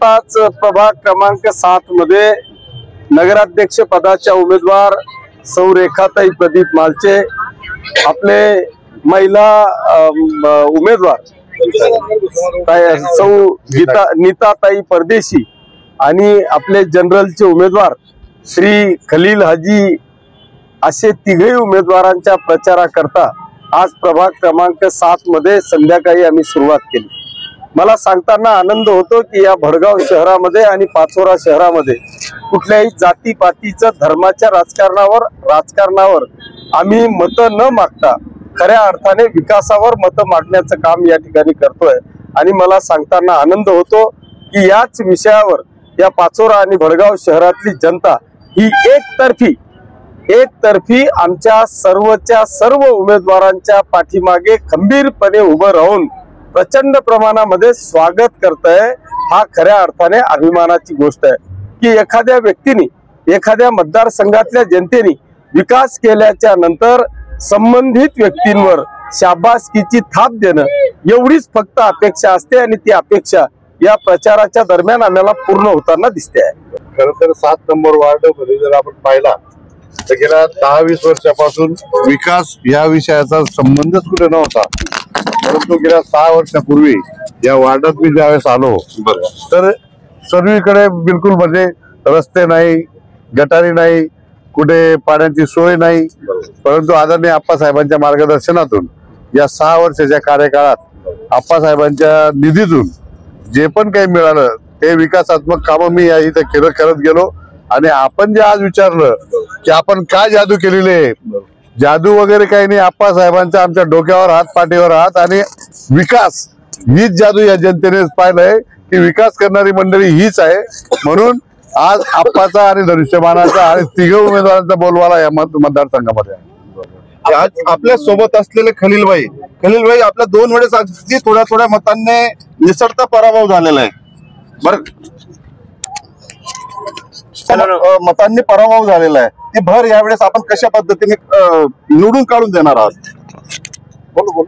प्रभाग क्रमांक 7 मध्ये नगराध्यक्ष पदाच्या उमेदवार सौ रेखाताई प्रदीप मालचे, आपले महिला उमेदवार सौ नीताताई परदेशी आणि आपले जनरलचे उमेदवार श्री खलील हाजी असे तिघही उमेदवारांच्या प्रचाराकरता आज प्रभाग क्रमांक 7 मध्ये संध्याकाळी आम्ही सुरुवात केली। मला सांगताना आनंद होतो की या भडगाव शहरामध्ये आणि पाचोरा शहरामध्ये कुठल्याही जातीपातीचं धर्माच्या राजकारणावर आम्ही मत न मागता खऱ्या अर्थाने विकासावर मत मागण्याचं काम या ठिकाणी करतोय। आणि मला सांगताना आनंद होतो की याच विषयावर या पाचोरा आणि भडगाव शहरातली जनता ही एकतर्फी आमच्या सर्व उमेदवारांच्या पाठीमागे खंबीरपणे उभं राहून प्रचंड प्रमाणामध्ये स्वागत करतंय। हा खऱ्या अर्थाने अभिमानाची गोष्ट आहे की एखाद्या व्यक्तीने, एखाद्या मतदारसंघातल्या जनतेने विकास केल्याच्या नंतर संबंधित व्यक्तींवर शाबासकीची थाप देणं एवढीच फक्त अपेक्षा असते आणि ती अपेक्षा या प्रचाराच्या दरम्यान आम्हाला पूर्ण होताना दिसते आहे। खरं तर 7 नंबर वार्ड मध्ये जर आपण पाहिला तर गेल्या 10-20 वर्षापासून विकास या विषयाचा संबंधच कुठे नव्हता, परंतु गेल्या 6 वर्षापूर्वी या वार्डात मी ज्यावेळेस आलो तर सर्वीकडे बिलकुल म्हणजे रस्ते नाही, गटारी नाही, कुठे पाण्याची सोय नाही, परंतु आदरणीय आप्पासाहेबांच्या मार्गदर्शनातून या 6 वर्षाच्या कार्यकाळात आप्पासाहेबांच्या निधीतून जे पण काही मिळालं ते विकासात्मक कामं मी या इथे करत गेलो। आणि आपण जे आज विचारलं की आपण काय जादू केलेली आहे, जादू वगैरे काही नाही, आप्पासाहेबांच्या आमच्या डोक्यावर हात, पाठीवर हात आणि विकास हीच जादू या जनतेने पाहिलंय की विकास करणारी मंडळी हीच आहे। म्हणून आज आप्पाचा आणि धनुष्यबाणाचा आणि तिघ उमेदवारांचा बोलवाला या मतदारसंघामध्ये आहे। आज आपल्या सोबत असलेले खलीलभाई आपल्या 2 वेळेस अगदी थोड्या मतांनी निसटता पराभव झालेला आहे। बरं, मतांनी पराभव झालेला आहे, ती भर यावेळेस आपण कशा पद्धतीने निवडून काढून देणार आहात? बोल।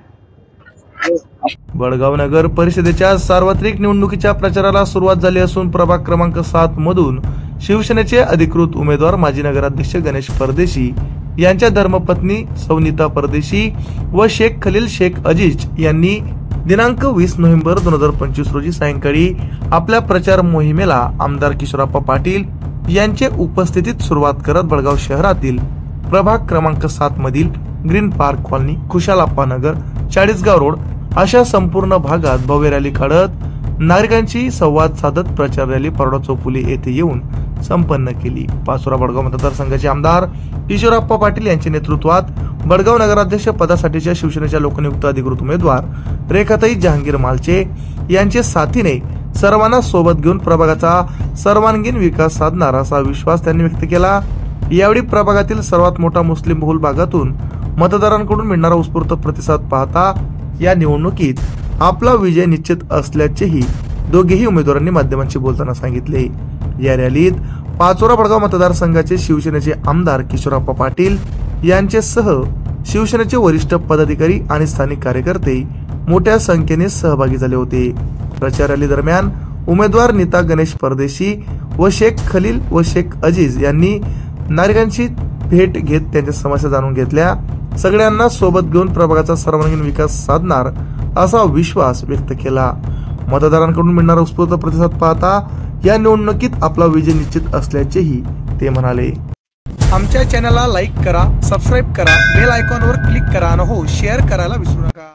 भडगाव नगर परिषदेच्या सार्वत्रिक निवडणुकीच्या प्रचाराला सुरुवात झाली असून प्रभाग क्रमांक 7 मधून शिवसेनेचे अधिकृत उमेदवार माजी नगराध्यक्ष गणेश परदेशी यांच्या धर्मपत्नी सौ नीता परदेशी व शेख खलील शेख अजीज यांनी दिनांक 20 नोव्हेंबर 2025 रोजी सायंकाळी आपल्या प्रचार मोहिमेला आमदार किशोरप्पा पाटील यांचे उपस्थितीत सुरुवात करत भडगाव शहरातील प्रभाग क्रमांक 7 मधील ग्रीन पार्क कॉलनी, खुशालप्पा नगर, चाळीसगाव रोड अशा संपूर्ण भागात भव्य रॅली काढत नागरिकांशी संवाद साधत प्रचार रॅली परोडा चौफुली येथे येऊन संपन्न केली। पाचोरा भडगाव मतदारसंघाचे आमदार किशोरप्पा पाटील यांच्या नेतृत्वात भडगाव नगराध्यक्ष पदासाठीच्या शिवसेनेच्या लोकनियुक्त अधिकृत उमेदवार रेखाताई जहांगीर मालचे यांचे साथीने सर्वांना सोबत घेऊन प्रभागाचा सर्वांगीण विकास साधणार असा विश्वास त्यांनी व्यक्त केला। यावेळी प्रभागातील सर्वात मोठा मुस्लिम बहुल भागातून मतदारांकडून मिळणारा उत्स्फूर्त प्रतिसाद पाहता या निवडणुकीत आपला विजय निश्चित असल्याचेही दोघेही उमेदवारांनी माध्यमांशी बोलताना सांगितले। या रॅलीत पाचोरा भडगाव मतदारसंघाचे शिवसेनेचे आमदार किशोरप्पा पाटील यांच्यासह शिवसेनेचे वरिष्ठ पदाधिकारी आणि स्थानिक कार्यकर्ते मोठ्या संख्येने सहभागी झाले होते। प्रचार रॅली दरम्यान उमेदवार नीता गणेश परदेशी व शेख खलील व शेख अजीज यांनी नागरिकांची भेट घेत त्यांच्या समस्या जाणून घेतल्या। सगळ्यांना सोबत घेऊन प्रभागाचा सर्वांगीण विकास साधणार असा विश्वास व्यक्त केला। मतदारांकडून मिळणारा उत्स्फूर्त प्रतिसाद पाहता या निवडणुकीत आपला विजय निश्चित असल्याचेही ते म्हणाले। आमच्या चॅनलला लाईक करा, सबस्क्राईब करा, बेल आयकॉनवर क्लिक करा आणि हो शेअर करायला विसरू नका।